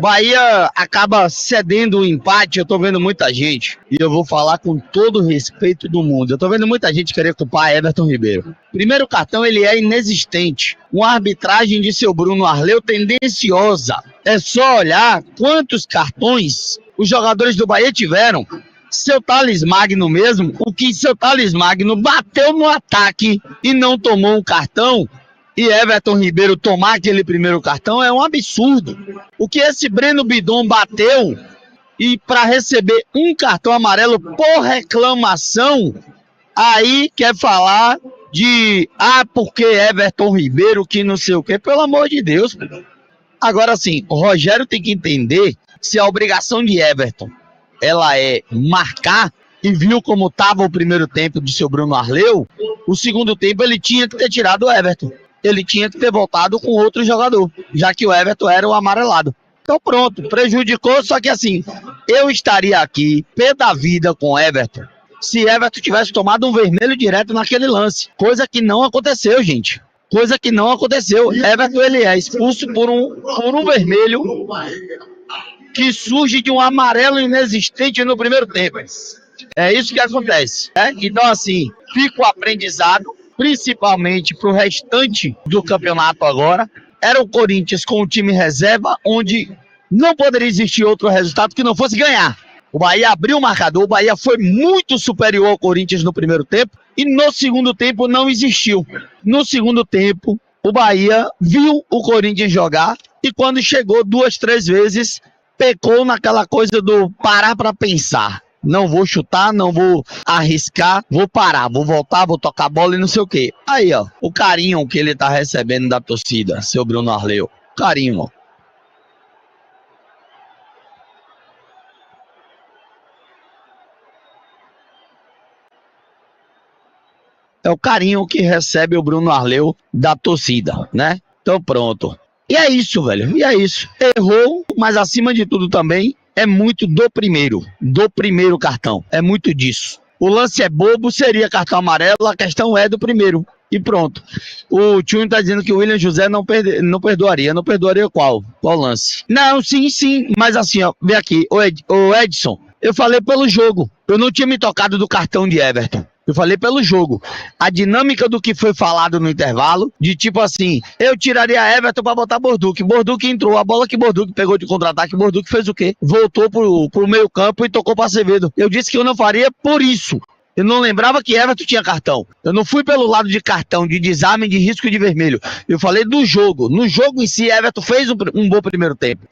Bahia acaba cedendo o empate. Eu tô vendo muita gente, e eu vou falar com todo o respeito do mundo, eu tô vendo muita gente querer culpar Everton Ribeiro. Primeiro cartão, ele é inexistente. Uma arbitragem de seu Bruno Arleu tendenciosa. É só olhar quantos cartões os jogadores do Bahia tiveram. Seu Thales Magno mesmo, o que seu Thales Magno bateu no ataque e não tomou um cartão, e Everton Ribeiro tomar aquele primeiro cartão é um absurdo. O que esse Breno Bidon bateu, e para receber um cartão amarelo por reclamação, aí quer falar de porque Everton Ribeiro que não sei o que, pelo amor de Deus. Agora sim, o Rogério tem que entender se a obrigação de Everton ela é marcar, e viu como estava o primeiro tempo de seu Bruno Arleu. O segundo tempo ele tinha que ter tirado o Everton, ele tinha que ter voltado com outro jogador, já que o Everton era o amarelado. Então pronto, prejudicou. Só que assim, eu estaria aqui pé da vida com o Everton se Everton tivesse tomado um vermelho direto naquele lance, coisa que não aconteceu, gente. Coisa que não aconteceu. Everton ele é expulso por um vermelho que surge de um amarelo inexistente no primeiro tempo. É isso que acontece. Então, assim, fica o aprendizado, principalmente para o restante do campeonato agora. Era o Corinthians com o time reserva, onde não poderia existir outro resultado que não fosse ganhar. O Bahia abriu o marcador, o Bahia foi muito superior ao Corinthians no primeiro tempo, e no segundo tempo não existiu. No segundo tempo, o Bahia viu o Corinthians jogar, e quando chegou 2, 3 vezes, pecou naquela coisa do parar para pensar. Não vou chutar, não vou arriscar, vou parar, vou voltar, vou tocar a bola e não sei o quê. Aí, ó, o carinho que ele tá recebendo da torcida, seu Bruno Arleu. Carinho, ó. É o carinho que recebe o Bruno Arleu da torcida, né? Então pronto. E é isso, velho. E é isso. Errou, mas acima de tudo também é muito do primeiro cartão. É muito disso. O lance é bobo, seria cartão amarelo, a questão é do primeiro. E pronto. O Tio tá dizendo que o William José não perdoaria. Não perdoaria qual? Qual lance? Não, sim. Mas assim, ó, vem aqui. O Edson, eu falei pelo jogo. Eu não tinha me tocado do cartão de Everton. Eu falei pelo jogo. A dinâmica do que foi falado no intervalo, de tipo assim, eu tiraria Everton pra botar Borduque. Borduque entrou, a bola que Borduque pegou de contra-ataque, Borduque fez o quê? Voltou pro meio campo e tocou pra Acevedo. Eu disse que eu não faria por isso. Eu não lembrava que Everton tinha cartão. Eu não fui pelo lado de cartão, de desarme, de risco de vermelho. Eu falei do jogo. No jogo em si, Everton fez um bom primeiro tempo.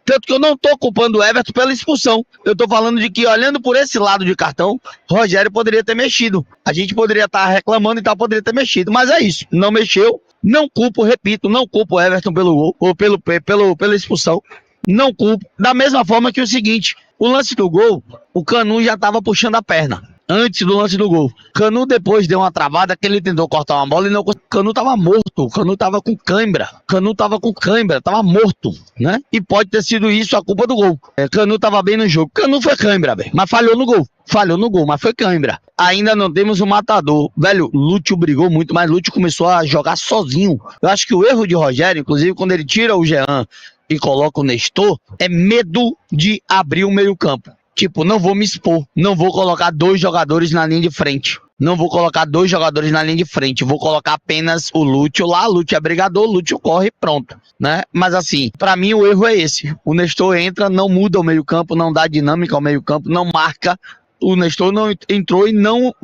Tanto que eu não tô culpando o Everton pela expulsão. Eu tô falando de que, olhando por esse lado de cartão, Rogério poderia ter mexido. A gente poderia estar reclamando e tal, poderia ter mexido. Mas é isso. Não mexeu. Não culpo, repito, não culpo o Everton pelo gol, ou pela expulsão. Não culpo. Da mesma forma que o seguinte, o lance do gol, o Canu já estava puxando a perna antes do lance do gol. Canu depois deu uma travada que ele tentou cortar uma bola e não conseguiu. Canu tava morto, Canu tava com cãibra, tava morto, né? E pode ter sido isso a culpa do gol. Canu tava bem no jogo. Canu foi cãibra, velho, mas falhou no gol, mas foi cãibra. Ainda não temos um matador. Velho, Lúcio brigou muito, mas Lúcio começou a jogar sozinho. Eu acho que o erro de Rogério, inclusive quando ele tira o Jean e coloca o Nestor, é medo de abrir o meio campo. Tipo, não vou me expor, não vou colocar 2 jogadores na linha de frente. Vou colocar apenas o Lúcio lá, Lúcio é brigador, Lúcio corre, pronto, né? Mas assim, pra mim o erro é esse. O Nestor entra, não muda o meio campo, não dá dinâmica ao meio campo, não marca. O Nestor não entrou e não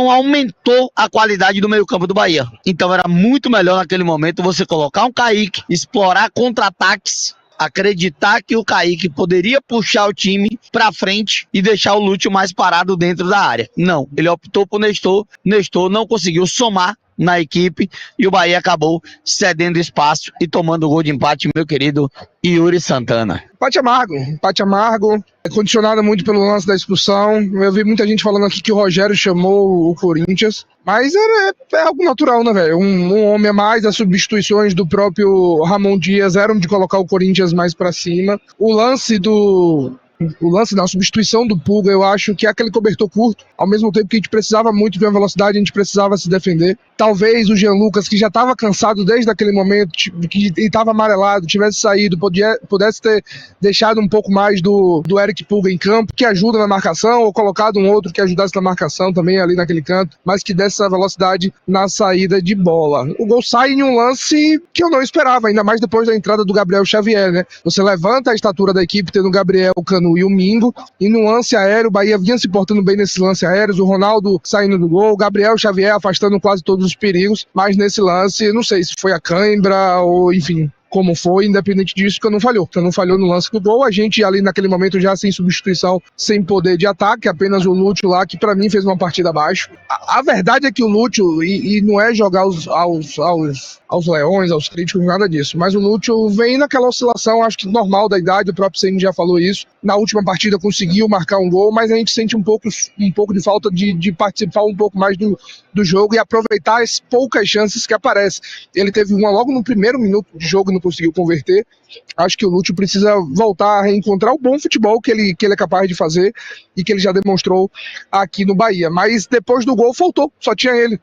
aumentou a qualidade do meio-campo do Bahia. Então era muito melhor naquele momento você colocar um Kaique, explorar contra-ataques, acreditar que o Kaique poderia puxar o time pra frente e deixar o Lúcio mais parado dentro da área. Não, ele optou por Nestor não conseguiu somar na equipe e o Bahia acabou cedendo espaço e tomando o gol de empate, meu querido Yuri Santana. Empate amargo, condicionado muito pelo lance da expulsão. Eu vi muita gente falando aqui que o Rogério chamou o Corinthians, mas é algo natural, né, velho? Um homem a mais, as substituições do próprio Ramon Dias eram de colocar o Corinthians mais pra cima. O lance do O lance da substituição do Pulga, eu acho que é aquele cobertor curto, ao mesmo tempo que a gente precisava muito de uma velocidade, a gente precisava se defender. Talvez o Jean Lucas, que já estava cansado desde aquele momento, que estava amarelado, tivesse saído, pudesse ter deixado um pouco mais do Eric Pulga em campo, que ajuda na marcação, ou colocado um outro que ajudasse na marcação também ali naquele canto, mas que desse essa velocidade na saída de bola. O gol sai em um lance que eu não esperava, ainda mais depois da entrada do Gabriel Xavier, né? Você levanta a estatura da equipe, tendo o Gabriel, o Canu e o Mingo, e no lance aéreo, o Bahia vinha se portando bem nesses lances aéreos, o Ronaldo saindo do gol, o Gabriel Xavier afastando quase todos os perigos, mas nesse lance, não sei se foi a cãibra ou, enfim, como foi, independente disso, que não falhou. Então não falhou no lance do gol, a gente ali naquele momento já sem substituição, sem poder de ataque, apenas o Lúcio lá, que pra mim fez uma partida abaixo. A verdade é que o Lúcio, e não é jogar aos leões, aos críticos, nada disso, mas o Lúcio vem naquela oscilação, acho que normal da idade, o próprio Ceni já falou isso. Na última partida conseguiu marcar um gol, mas a gente sente um pouco de falta de participar um pouco mais do jogo e aproveitar as poucas chances que aparecem. Ele teve uma logo no primeiro minuto de jogo e não conseguiu converter. Acho que o Lúcio precisa voltar a reencontrar o bom futebol que ele é capaz de fazer e que ele já demonstrou aqui no Bahia. Mas depois do gol faltou, só tinha ele,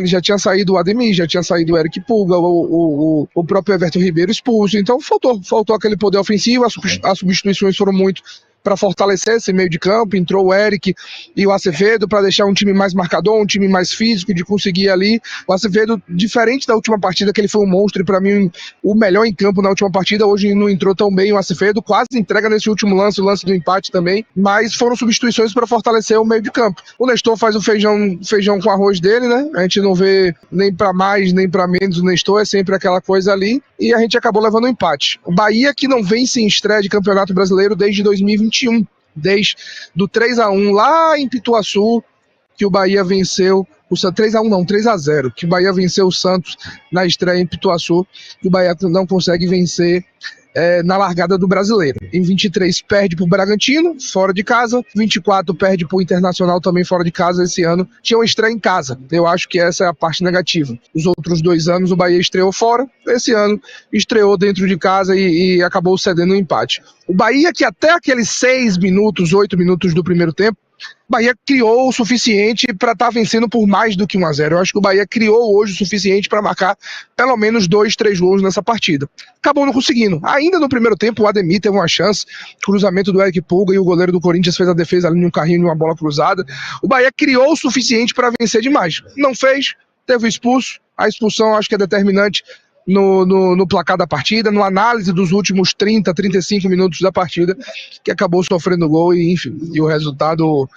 já tinha saído o Ademir, já tinha saído o Eric Pulga, o próprio Everton Ribeiro expulso, então faltou aquele poder ofensivo, as substituições foram muito para fortalecer esse meio de campo, entrou o Eric e o Acevedo para deixar um time mais marcador, um time mais físico, de conseguir ali, o Acevedo, diferente da última partida, que ele foi um monstro e para mim o melhor em campo na última partida, hoje não entrou tão bem o Acevedo, quase entrega nesse último lance, o lance do empate também, mas foram substituições para fortalecer o meio de campo. O Nestor faz o feijão com arroz dele, né, a gente não vê nem para mais, nem para menos o Nestor, é sempre aquela coisa ali, e a gente acabou levando um empate. O Bahia que não vence em estreia de Campeonato Brasileiro desde 2021, desde do 3-1 lá em Pituaçu, que o Bahia venceu, 3-1 não, 3-0, que o Bahia venceu o Santos na estreia em Pituaçu, que o Bahia não consegue vencer na largada do Brasileiro. Em 23 perde para o Bragantino, fora de casa, 24 perde para o Internacional também fora de casa esse ano. Tinha uma estreia em casa, eu acho que essa é a parte negativa. Os outros 2 anos o Bahia estreou fora, esse ano estreou dentro de casa e acabou cedendo um empate. O Bahia que até aqueles 6 minutos, 8 minutos do primeiro tempo, o Bahia criou o suficiente para estar vencendo por mais do que 1-0. Eu acho que o Bahia criou hoje o suficiente para marcar pelo menos 2, 3 gols nessa partida. Acabou não conseguindo. Ainda no primeiro tempo, o Ademir teve uma chance, cruzamento do Eric Pulga e o goleiro do Corinthians fez a defesa ali num carrinho, numa bola cruzada. O Bahia criou o suficiente para vencer demais. Não fez, teve o expulso. A expulsão acho que é determinante no placar da partida, no análise dos últimos 30, 35 minutos da partida, que acabou sofrendo gol e enfim, e o resultado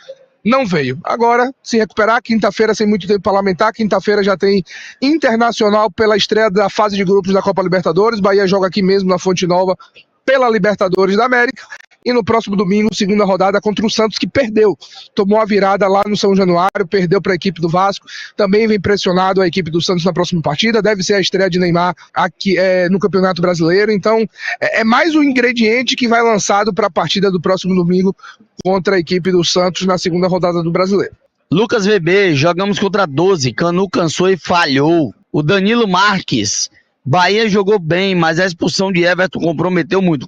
não veio. Agora, se recuperar, quinta-feira sem muito tempo para lamentar, quinta-feira já tem Internacional pela estreia da fase de grupos da Copa Libertadores, Bahia joga aqui mesmo na Fonte Nova pela Libertadores da América, e no próximo domingo, segunda rodada contra o Santos, que perdeu, tomou a virada lá no São Januário, perdeu para a equipe do Vasco, também vem pressionado a equipe do Santos na próxima partida, deve ser a estreia de Neymar aqui no Campeonato Brasileiro, então é mais um ingrediente que vai lançado para a partida do próximo domingo contra a equipe do Santos na segunda rodada do Brasileiro. Lucas VB, jogamos contra 12, Canu cansou e falhou. O Danilo Marques, Bahia jogou bem, mas a expulsão de Everton comprometeu muito,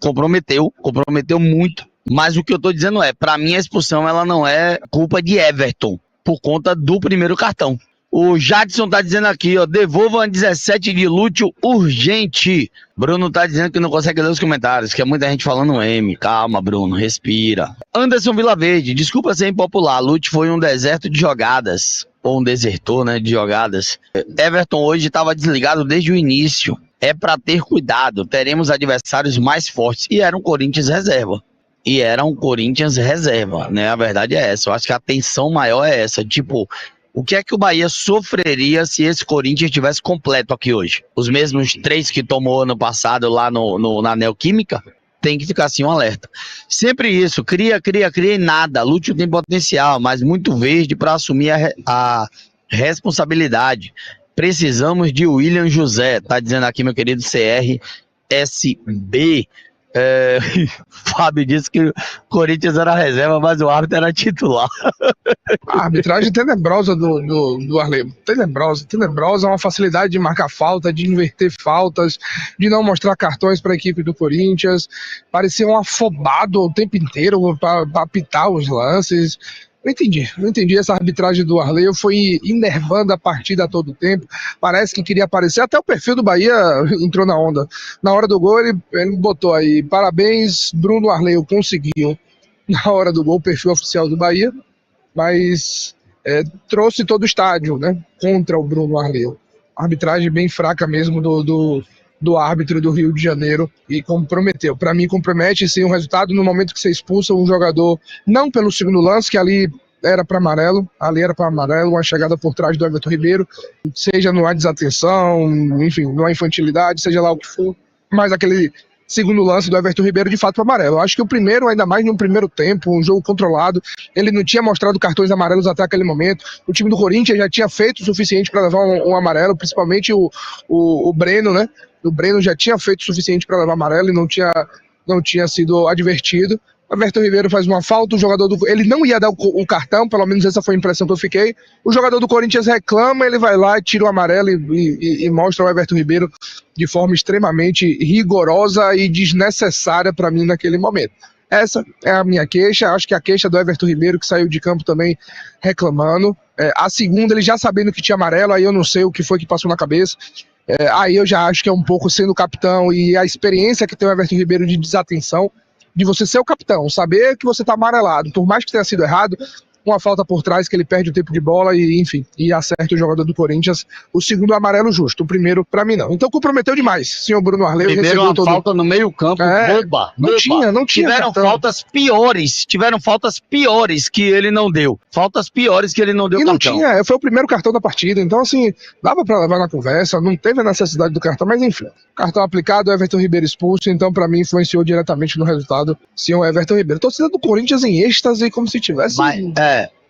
mas o que eu tô dizendo pra mim a expulsão ela não é culpa de Everton, por conta do primeiro cartão. O Jadson tá dizendo aqui, devolvam a 17 de Lúcio urgente. Bruno tá dizendo que não consegue ler os comentários, que é muita gente falando M. Calma, Bruno, respira. Anderson Vilaverde, desculpa ser impopular, Lúcio foi um deserto de jogadas, ou um desertor, né, de jogadas. Everton hoje estava desligado desde o início. É para ter cuidado, teremos adversários mais fortes. E era um Corinthians reserva. Né? A verdade é essa. Eu acho que a tensão maior é essa. Tipo, o que é que o Bahia sofreria se esse Corinthians estivesse completo aqui hoje? Os mesmos 3 que tomou ano passado lá na Neoquímica? Tem que ficar assim um alerta. Sempre isso, cria e nada. Lúcio tem potencial, mas muito verde para assumir a responsabilidade. Precisamos de William José, tá dizendo aqui meu querido CRSB. Fábio disse que o Corinthians era reserva, mas o árbitro era titular. A arbitragem tenebrosa do Arley. Tenebrosa, uma facilidade de marcar falta, de inverter faltas, de não mostrar cartões para a equipe do Corinthians. Parecia um afobado o tempo inteiro para apitar os lances. Não entendi essa arbitragem do Arley. Foi enervando a partida a todo tempo. Parece que queria aparecer. Até o perfil do Bahia entrou na onda. Na hora do gol, ele botou aí: parabéns, Bruno Arley, conseguiu. Na hora do gol, o perfil oficial do Bahia. Mas trouxe todo o estádio, né, contra o Bruno Arley. Arbitragem bem fraca mesmo do árbitro do Rio de Janeiro, e comprometeu. Para mim, compromete sim o resultado no momento que você expulsa um jogador, não pelo segundo lance, que ali era para amarelo, uma chegada por trás do Everton Ribeiro, seja numa desatenção, enfim, numa infantilidade, seja lá o que for, mas aquele segundo lance do Everton Ribeiro de fato para amarelo. Eu acho que o primeiro, ainda mais no primeiro tempo, um jogo controlado, ele não tinha mostrado cartões amarelos até aquele momento. O time do Corinthians já tinha feito o suficiente para levar um amarelo, principalmente o Breno, né? O Breno já tinha feito o suficiente para levar amarelo e não tinha sido advertido. O Everton Ribeiro faz uma falta, o jogador ele não ia dar o cartão, pelo menos essa foi a impressão que eu fiquei. O jogador do Corinthians reclama, ele vai lá, tira o amarelo e mostra o Everton Ribeiro de forma extremamente rigorosa e desnecessária para mim naquele momento. Essa é a minha queixa. Acho que a queixa do Everton Ribeiro, que saiu de campo também reclamando. A segunda, ele já sabendo que tinha amarelo, aí eu não sei o que foi que passou na cabeça. Aí eu já acho que é um pouco sendo capitão e a experiência que tem o Everton Ribeiro de desatenção, de você ser o capitão, saber que você tá amarelado, por mais que tenha sido errado, uma falta por trás que ele perde o tempo de bola e, enfim, e acerta o jogador do Corinthians. O segundo é amarelo justo, o primeiro pra mim não. Então comprometeu demais, senhor Bruno Arley. Primeiro uma falta no meio campo, boba. Não tinha Tiveram faltas piores que ele não deu. Faltas piores que ele não deu e não cartão. Tinha, foi o primeiro cartão da partida, então assim, dava pra levar na conversa, não teve a necessidade do cartão, mas enfim. Cartão aplicado, Everton Ribeiro expulso, então pra mim influenciou diretamente no resultado, senhor Everton Ribeiro. Torcida do Corinthians em êxtase, como se tivesse...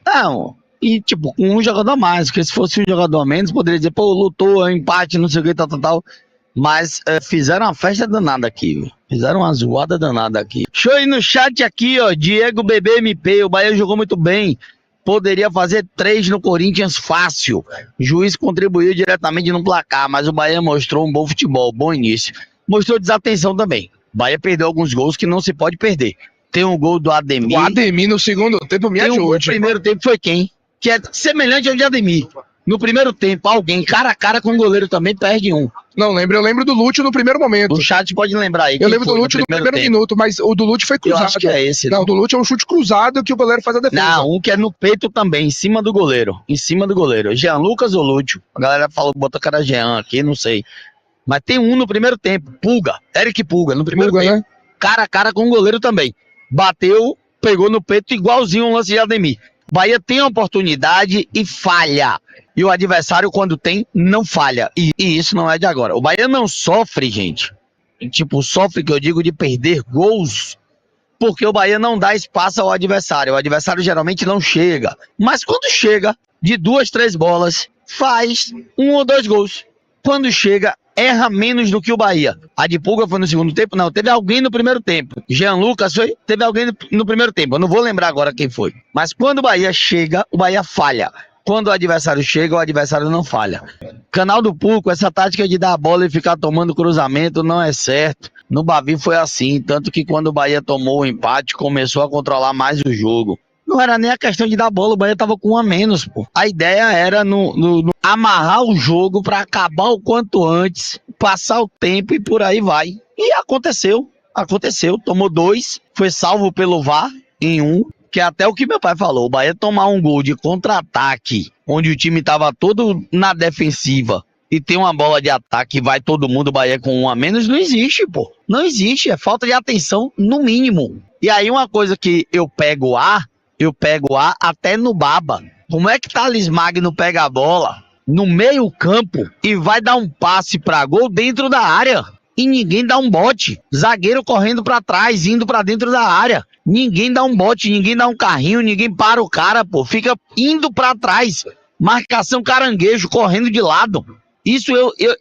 Não, e tipo, com um jogador a mais, porque se fosse um jogador a menos, poderia dizer, pô, lutou, empate, não sei o que, tal. Mas fizeram uma festa danada aqui, viu? Fizeram uma zoada danada aqui. Show aí no chat aqui, ó, Diego BBMP, o Bahia jogou muito bem, poderia fazer 3 no Corinthians fácil. O juiz contribuiu diretamente no placar, mas o Bahia mostrou um bom futebol, bom início. Mostrou desatenção também. O Bahia perdeu alguns gols que não se pode perder. Tem um gol do Ademir. O Ademir no segundo tempo me ajude. No primeiro tempo foi quem? Que é semelhante ao de Ademir. No primeiro tempo, alguém cara a cara com o goleiro também perde um. Não lembro, eu lembro do Lúcio no primeiro momento. O chat pode lembrar aí. Eu lembro do Lúcio no primeiro minuto, mas o do Lúcio foi cruzado. Eu acho que é esse. Não, o do Lúcio é um chute cruzado que o goleiro faz a defesa. Não, um que é no peito também, em cima do goleiro. Em cima do goleiro. Jean Lucas ou Lúcio? A galera falou que botou cara Jean aqui, não sei. Mas tem um no primeiro tempo. Pulga. Eric Pulga, no primeiro tempo. Né? Cara a cara com o goleiro também. Bateu, pegou no peito igualzinho um lance de Ademir. Bahia tem a oportunidade e falha. E o adversário, quando tem, não falha. E isso não é de agora. O Bahia não sofre, gente. Tipo, sofre, que eu digo, de perder gols, porque o Bahia não dá espaço ao adversário. O adversário geralmente não chega. Mas quando chega, de 2, 3 bolas, faz 1 ou 2 gols. Quando chega, erra menos do que o Bahia. A de Pulga foi no segundo tempo? Não, teve alguém no primeiro tempo. Jean Lucas foi? Teve alguém no primeiro tempo. Eu não vou lembrar agora quem foi. Mas quando o Bahia chega, o Bahia falha. Quando o adversário chega, o adversário não falha. Canal do Pulco, essa tática de dar a bola e ficar tomando cruzamento não é certo. No Bavi foi assim, tanto que quando o Bahia tomou o empate, começou a controlar mais o jogo. Não era nem a questão de dar bola, o Bahia tava com 1 a menos, pô. A ideia era no amarrar o jogo pra acabar o quanto antes, passar o tempo e por aí vai. E aconteceu, tomou 2, foi salvo pelo VAR em 1, que é até o que meu pai falou, o Bahia tomar um gol de contra-ataque, onde o time tava todo na defensiva, e tem uma bola de ataque e vai todo mundo, o Bahia com 1 a menos, não existe, pô. Não existe, é falta de atenção no mínimo. E aí uma coisa que eu pego A até no baba. Como é que Thales Magno pega a bola no meio campo e vai dar um passe pra gol dentro da área? E ninguém dá um bote. Zagueiro correndo pra trás, indo pra dentro da área. Ninguém dá um bote, ninguém dá um carrinho, ninguém para o cara, pô. Fica indo pra trás. Marcação caranguejo, correndo de lado. Isso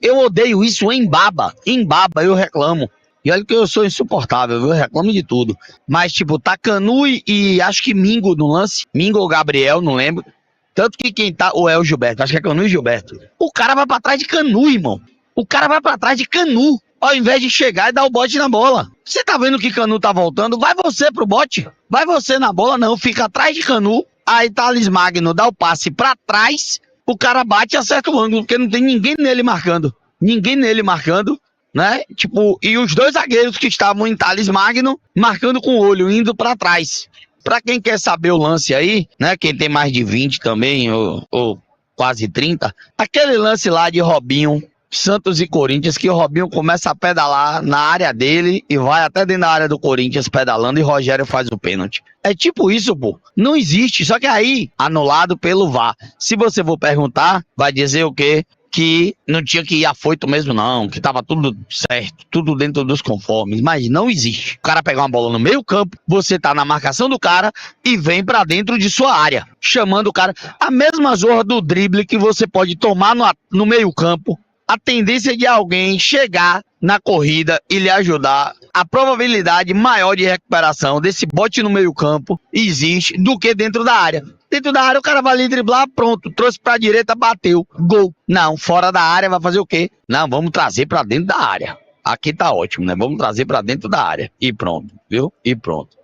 eu odeio isso em baba. Em baba eu reclamo. E olha que eu sou insuportável, viu? Eu reclamo de tudo. Mas, tipo, tá Canu e acho que Mingo no lance. Mingo ou Gabriel, não lembro. Tanto que quem tá... Ou é o Gilberto, acho que é Canu e Gilberto. O cara vai pra trás de Canu, irmão. O cara vai pra trás de Canu, ao invés de chegar e dar o bote na bola. Você tá vendo que Canu tá voltando? Vai você pro bote. Vai você na bola, não. Fica atrás de Canu. Aí Thales Magno dá o passe pra trás. O cara bate e acerta o ângulo, porque não tem ninguém nele marcando. Ninguém nele marcando, né? Tipo, e os dois zagueiros que estavam em Thales Magno marcando com o olho, indo pra trás. Pra quem quer saber o lance aí, né? Quem tem mais de 20 também, ou quase 30, aquele lance lá de Robinho, Santos e Corinthians, que o Robinho começa a pedalar na área dele e vai até dentro da área do Corinthians pedalando e Rogério faz o pênalti. É tipo isso, pô. Não existe, só que aí, anulado pelo VAR. Se você for perguntar, vai dizer o quê? Que não tinha que ir afoito mesmo não, que tava tudo certo, tudo dentro dos conformes, mas não existe. O cara pegar uma bola no meio campo, você tá na marcação do cara e vem pra dentro de sua área, chamando o cara. A mesma zorra do drible que você pode tomar no meio campo, a tendência de alguém chegar na corrida e lhe ajudar, a probabilidade maior de recuperação desse bote no meio campo existe do que dentro da área. Dentro da área o cara vai ali driblar, pronto, trouxe pra direita, bateu, gol. Não, fora da área vai fazer o quê? Não, vamos trazer pra dentro da área. Aqui tá ótimo, né? Vamos trazer pra dentro da área. E pronto, viu? E pronto.